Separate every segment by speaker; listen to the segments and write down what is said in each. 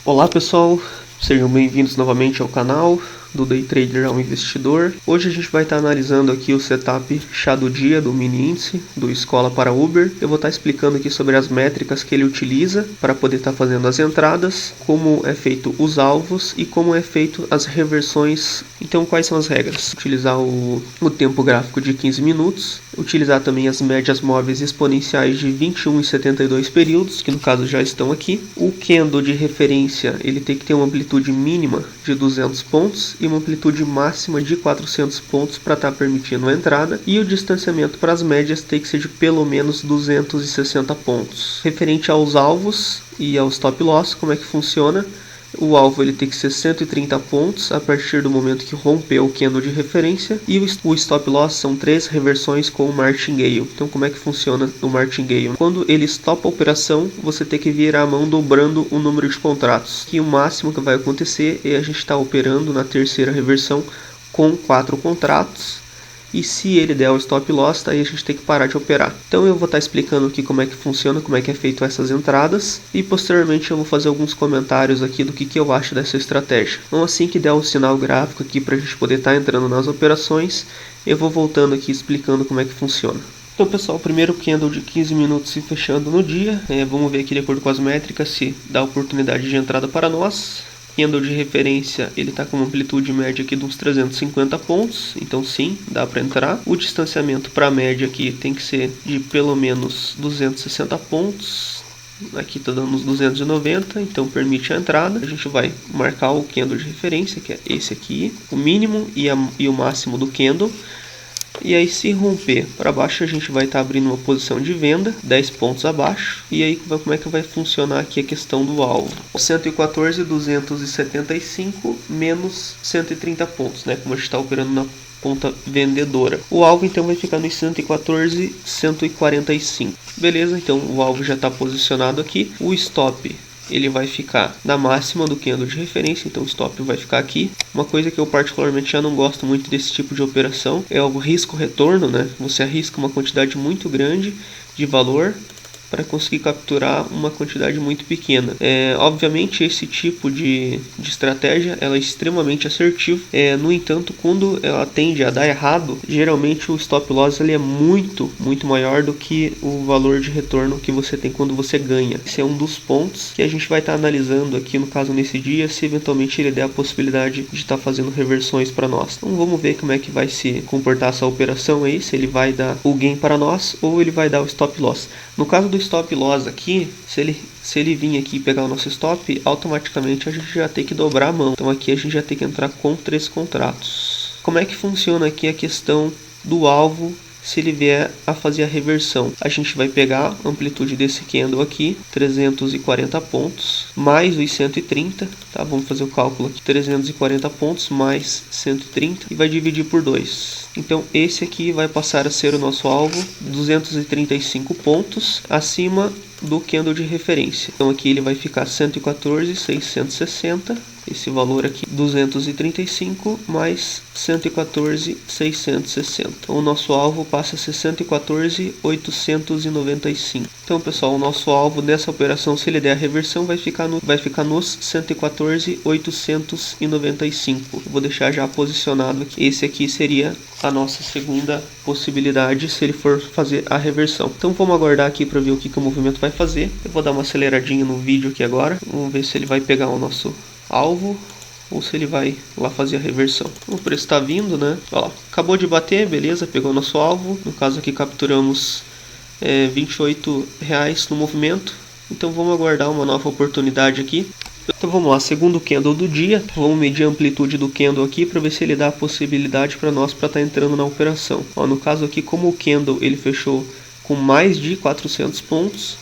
Speaker 1: Olá pessoal, sejam bem-vindos novamente ao canal do Day Trader ao Investidor. Hoje a gente vai estar analisando aqui o setup chá do dia do mini índice do Escola para Uber. Eu vou estar explicando aqui sobre as métricas que ele utiliza para poder estar fazendo as entradas, como é feito os alvos e como é feito as reversões. Então, quais são as regras? Utilizar o tempo gráfico de 15 minutos, utilizar também as médias móveis exponenciais de 21 e 72 períodos, que no caso já estão aqui. O candle de referência, ele tem que ter uma amplitude mínima de 200 pontos e uma amplitude máxima de 400 pontos para estar permitindo a entrada, e o distanciamento para as médias tem que ser de pelo menos 260 pontos. Referente aos alvos e ao stop loss, como é que funciona? O alvo ele tem que ser 130 pontos a partir do momento que rompeu o candle de referência, e o stop loss são 3 reversões com o martingale. Então, como é que funciona o martingale? Quando ele stopa a operação, você tem que virar a mão dobrando o número de contratos, que o máximo que vai acontecer é a gente estar operando na terceira reversão com 4 contratos. E se ele der o stop loss, aí a gente tem que parar de operar. Então eu vou estar explicando aqui como é que funciona, como é que é feito essas entradas. E posteriormente eu vou fazer alguns comentários aqui do que eu acho dessa estratégia. Então assim que der o sinal gráfico aqui para a gente poder estar entrando nas operações, eu vou voltando aqui explicando como é que funciona. Então pessoal, primeiro candle de 15 minutos se fechando no dia. Vamos ver aqui de acordo com as métricas se dá oportunidade de entrada para nós. Candle de referência, ele está com uma amplitude média aqui de uns 350 pontos, então sim, dá para entrar. O distanciamento para a média aqui tem que ser de pelo menos 260 pontos, aqui está dando uns 290, então permite a entrada. A gente vai marcar o candle de referência, que é esse aqui, o mínimo e o máximo do candle. E aí, se romper para baixo, a gente vai estar abrindo uma posição de venda 10 pontos abaixo. E aí, como é que vai funcionar aqui a questão do alvo? 114.275 menos 130 pontos, né? Como a gente está operando na ponta vendedora. O alvo então vai ficar nos 114.145. Beleza, então o alvo já está posicionado aqui. O stop, ele vai ficar na máxima do candle de referência, então o stop vai ficar aqui. Uma coisa que eu particularmente já não gosto muito desse tipo de operação é o risco-retorno, né? Você arrisca uma quantidade muito grande de valor para conseguir capturar uma quantidade muito pequena. Obviamente esse tipo de estratégia ela é extremamente assertiva. No entanto, quando ela tende a dar errado, geralmente o stop loss ele é muito maior do que o valor de retorno que você tem quando você ganha. Esse é um dos pontos que a gente vai estar analisando aqui, no caso nesse dia, se eventualmente ele der a possibilidade de estar fazendo reversões para nós. Então vamos ver como é que vai se comportar essa operação aí, se ele vai dar o gain para nós ou ele vai dar o stop loss. No caso do stop loss aqui, se ele vir aqui pegar o nosso stop, automaticamente a gente já tem que dobrar a mão. Então aqui a gente já tem que entrar com 3 contratos. Como é que funciona aqui a questão do alvo se ele vier a fazer a reversão? A gente vai pegar a amplitude desse candle aqui, 340 pontos, mais os 130, tá? Vamos fazer o cálculo aqui, 340 pontos mais 130 e vai dividir por 2. Então esse aqui vai passar a ser o nosso alvo, 235 pontos acima do candle de referência. Então aqui ele vai ficar 114.660. Esse valor aqui, 235 mais 114.660. Então, o nosso alvo passa a ser 114.895. Então, pessoal, o nosso alvo nessa operação, se ele der a reversão, vai ficar nos 114.895. Eu vou deixar já posicionado aqui. Esse aqui seria a nossa segunda possibilidade se ele for fazer a reversão. Então, vamos aguardar aqui para ver o que o movimento vai fazer. Eu vou dar uma aceleradinha no vídeo aqui agora. Vamos ver se ele vai pegar o nosso alvo ou se ele vai lá fazer a reversão. O preço está vindo, né? Ó, acabou de bater, beleza, pegou nosso alvo. No caso aqui capturamos R$28 no movimento. Então vamos aguardar uma nova oportunidade aqui. Então vamos lá, segundo candle do dia, vamos medir a amplitude do candle aqui para ver se ele dá a possibilidade para nós para estar entrando na operação. Ó, no caso aqui, como o candle ele fechou com mais de 400 pontos,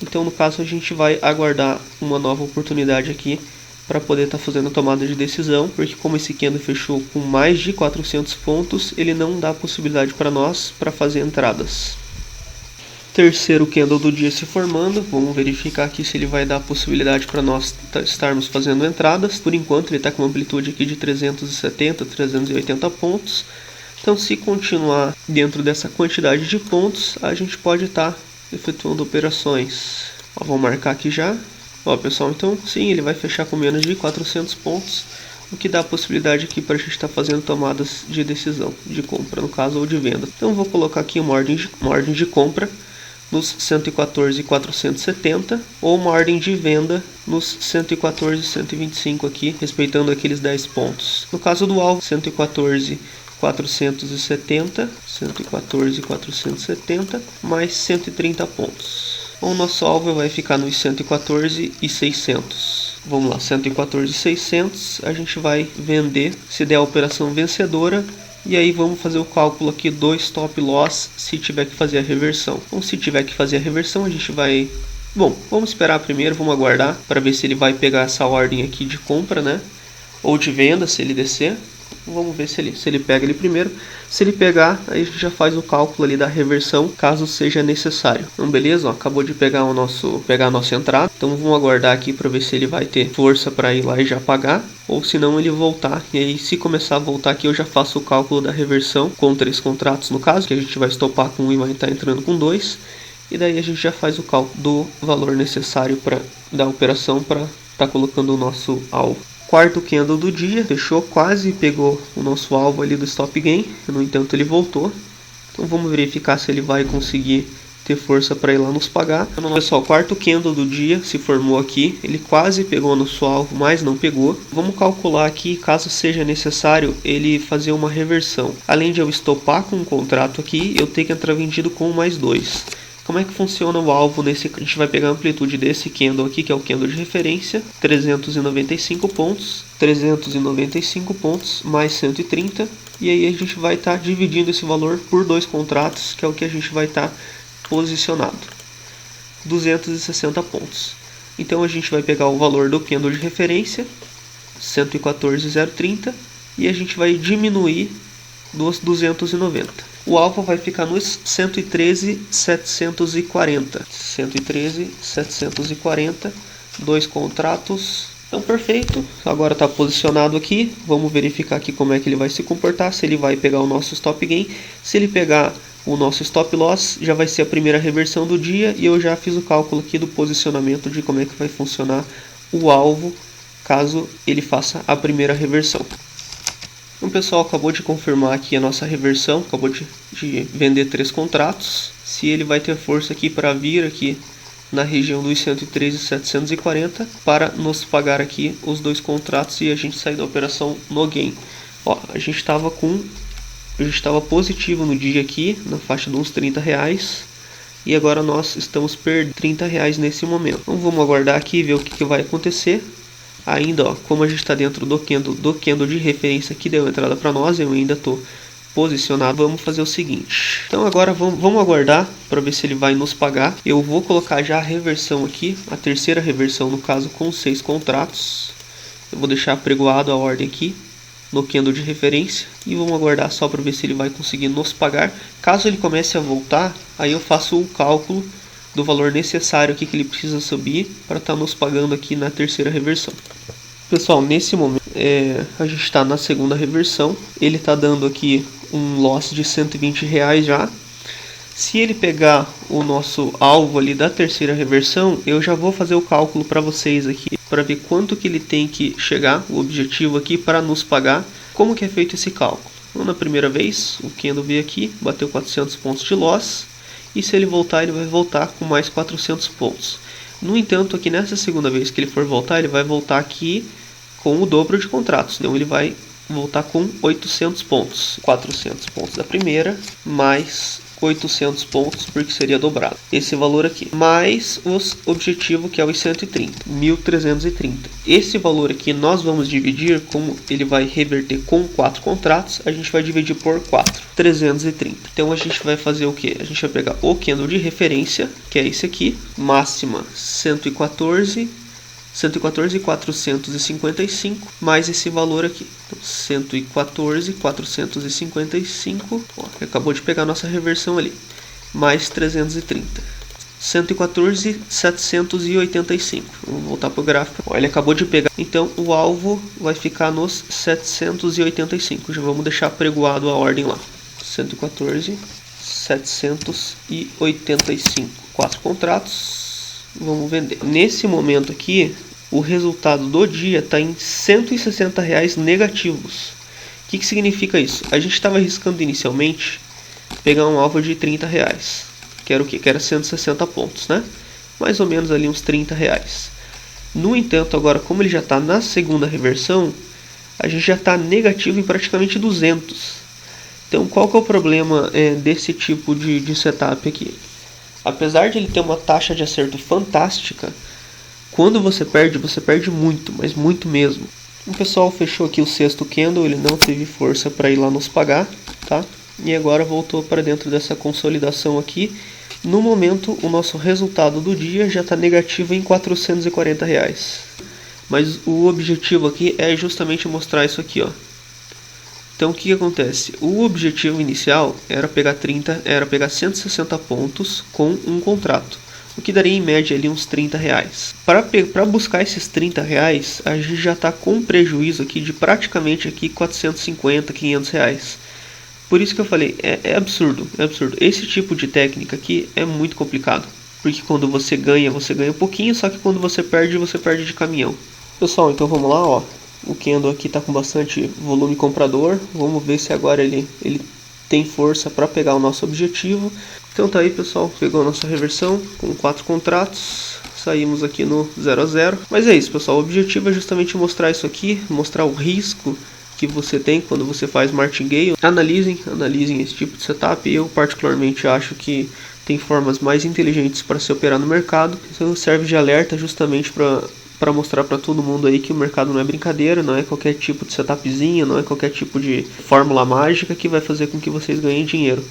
Speaker 1: então no caso a gente vai aguardar uma nova oportunidade aqui para poder estar fazendo a tomada de decisão, porque como esse candle fechou com mais de 400 pontos, ele não dá possibilidade para nós para fazer entradas. Terceiro candle do dia se formando, vamos verificar aqui se ele vai dar a possibilidade para nós estarmos fazendo entradas. Por enquanto ele está com uma amplitude aqui de 370, 380 pontos, então se continuar dentro dessa quantidade de pontos, a gente pode estar efetuando operações. Vou marcar aqui já. Ó, pessoal, então sim, ele vai fechar com menos de 400 pontos, o que dá a possibilidade aqui para a gente estar fazendo tomadas de decisão, de compra no caso, ou de venda. Então vou colocar aqui uma ordem de compra nos 114.470 ou uma ordem de venda nos 114.125 aqui, respeitando aqueles 10 pontos. No caso do alvo, 114.470 mais 130 pontos. O nosso alvo vai ficar nos 114.600. Vamos lá, 114.600, a gente vai vender se der a operação vencedora. E aí vamos fazer o cálculo aqui do stop loss se tiver que fazer a reversão. Então se tiver que fazer a reversão, a gente vai... Bom, vamos esperar primeiro, vamos aguardar para ver se ele vai pegar essa ordem aqui de compra, né? Ou de venda, se ele descer. Vamos ver se ele pega ele primeiro. Se ele pegar, aí a gente já faz o cálculo ali da reversão, caso seja necessário. Então beleza, ó, acabou de pegar a nossa entrada. Então vamos aguardar aqui para ver se ele vai ter força para ir lá e já pagar, ou se não ele voltar. E aí se começar a voltar aqui, eu já faço o cálculo da reversão com 3 contratos no caso, que a gente vai estopar com 1 e vai estar entrando com 2. E daí a gente já faz o cálculo do valor necessário para da operação para estar colocando o nosso alvo. Quarto candle do dia, fechou, quase pegou o nosso alvo ali do stop gain, no entanto ele voltou. Então vamos verificar se ele vai conseguir ter força para ir lá nos pagar. Então, pessoal, quarto candle do dia se formou aqui, ele quase pegou o nosso alvo, mas não pegou. Vamos calcular aqui, caso seja necessário, ele fazer uma reversão. Além de eu estopar com um contrato aqui, eu tenho que entrar vendido com mais 2. Como é que funciona o alvo nesse? A gente vai pegar a amplitude desse candle aqui, que é o candle de referência, 395 pontos, 395 pontos mais 130, e aí a gente vai estar dividindo esse valor por 2 contratos, que é o que a gente vai estar posicionado, 260 pontos. Então a gente vai pegar o valor do candle de referência, 114.030, e a gente vai diminuir dos 290. O alvo vai ficar nos 113.740. 113.740, 2 contratos. Então perfeito, agora está posicionado aqui. Vamos verificar aqui como é que ele vai se comportar, se ele vai pegar o nosso stop gain. Se ele pegar o nosso stop loss, já vai ser a primeira reversão do dia, e eu já fiz o cálculo aqui do posicionamento de como é que vai funcionar o alvo caso ele faça a primeira reversão. Então, pessoal, acabou de confirmar aqui a nossa reversão, acabou de vender 3 contratos. Se ele vai ter força aqui para vir aqui na região dos 113.740 para nos pagar aqui os 2 contratos e a gente sair da operação no gain. Ó, a gente estava positivo no dia aqui, na faixa de uns R$30, e agora nós estamos perdendo R$30 nesse momento. Então vamos aguardar aqui e ver o que vai acontecer. Ainda, ó, como a gente está dentro do candle de referência que deu entrada para nós, eu ainda estou posicionado. Vamos fazer o seguinte. Então agora vamos aguardar para ver se ele vai nos pagar. Eu vou colocar já a reversão aqui, a terceira reversão no caso com 6 contratos. Eu vou deixar apregoado a ordem aqui no candle de referência e vamos aguardar só para ver se ele vai conseguir nos pagar. Caso ele comece a voltar, aí eu faço o cálculo do valor necessário aqui que ele precisa subir para estar nos pagando aqui na terceira reversão. Pessoal, nesse momento a gente está na segunda reversão, ele está dando aqui um loss de R$120 já. Se ele pegar o nosso alvo ali da terceira reversão, eu já vou fazer o cálculo para vocês aqui, para ver quanto que ele tem que chegar, o objetivo aqui para nos pagar. Como que é feito esse cálculo? Então, na primeira vez, o candle veio aqui, bateu 400 pontos de loss, e se ele voltar, ele vai voltar com mais 400 pontos. No entanto, aqui nessa segunda vez que ele for voltar, ele vai voltar aqui com o dobro de contratos. Então ele vai voltar com 800 pontos. 400 pontos da primeira, mais 800 pontos, porque seria dobrado esse valor aqui, mais o objetivo que é os 130, esse valor aqui nós vamos dividir, como ele vai reverter com 4 contratos, a gente vai dividir por 4, 330. Então a gente vai fazer o que? A gente vai pegar o candle de referência, que é esse aqui, máxima 114.455 mais esse valor aqui. Então, 114.455, acabou de pegar a nossa reversão ali, mais 330. 114.785. Vamos voltar para o gráfico. Ó, ele acabou de pegar. Então o alvo vai ficar nos 785. Já vamos deixar pregoado a ordem lá. 114.785. 4 contratos. vamos vender. Nesse momento aqui, o resultado do dia está em R$160 negativos. O que significa isso? A gente estava arriscando inicialmente pegar um alvo de R$30, que era o que? Que era 160 pontos, né? Mais ou menos ali uns R$30. No entanto, agora como ele já está na segunda reversão, a gente já está negativo em praticamente 200. Então qual que é o problema desse tipo de setup aqui? Apesar de ele ter uma taxa de acerto fantástica, quando você perde muito, mas muito mesmo. O pessoal fechou aqui o sexto candle, ele não teve força para ir lá nos pagar, tá? E agora voltou para dentro dessa consolidação aqui. No momento, o nosso resultado do dia já está negativo em R$440. Mas o objetivo aqui é justamente mostrar isso aqui, ó. Então o que acontece? O objetivo inicial era pegar 160 pontos com um contrato, o que daria em média ali uns R$30. Para buscar esses R$30, a gente já está com prejuízo aqui de praticamente aqui R$450, R$500. Por isso que eu falei, é absurdo, é absurdo. Esse tipo de técnica aqui é muito complicado, porque quando você ganha um pouquinho, só que quando você perde de caminhão. Pessoal, então vamos lá, ó. O candle aqui está com bastante volume comprador. Vamos ver se agora ele tem força para pegar o nosso objetivo. Então tá aí, pessoal, pegou a nossa reversão com 4 contratos. Saímos aqui no 0 a 0. Mas é isso, pessoal, o objetivo é justamente mostrar isso aqui, mostrar o risco que você tem quando você faz martingale. Analisem esse tipo de setup. Eu particularmente acho que tem formas mais inteligentes para se operar no mercado. Então serve de alerta justamente para mostrar para todo mundo aí que o mercado não é brincadeira, não é qualquer tipo de setupzinho, não é qualquer tipo de fórmula mágica que vai fazer com que vocês ganhem dinheiro.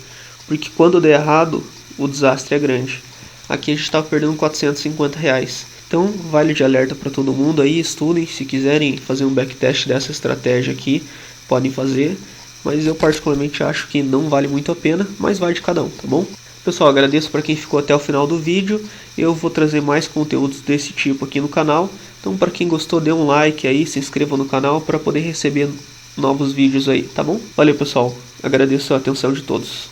Speaker 1: Porque quando der errado, o desastre é grande. Aqui a gente está perdendo R$450. Então vale de alerta para todo mundo aí, estudem, se quiserem fazer um backtest dessa estratégia aqui, podem fazer. Mas eu particularmente acho que não vale muito a pena, mas vai de cada um, tá bom? Pessoal, agradeço para quem ficou até o final do vídeo. Eu vou trazer mais conteúdos desse tipo aqui no canal. Então, para quem gostou, dê um like aí, se inscreva no canal para poder receber novos vídeos aí, tá bom? Valeu, pessoal. Agradeço a atenção de todos.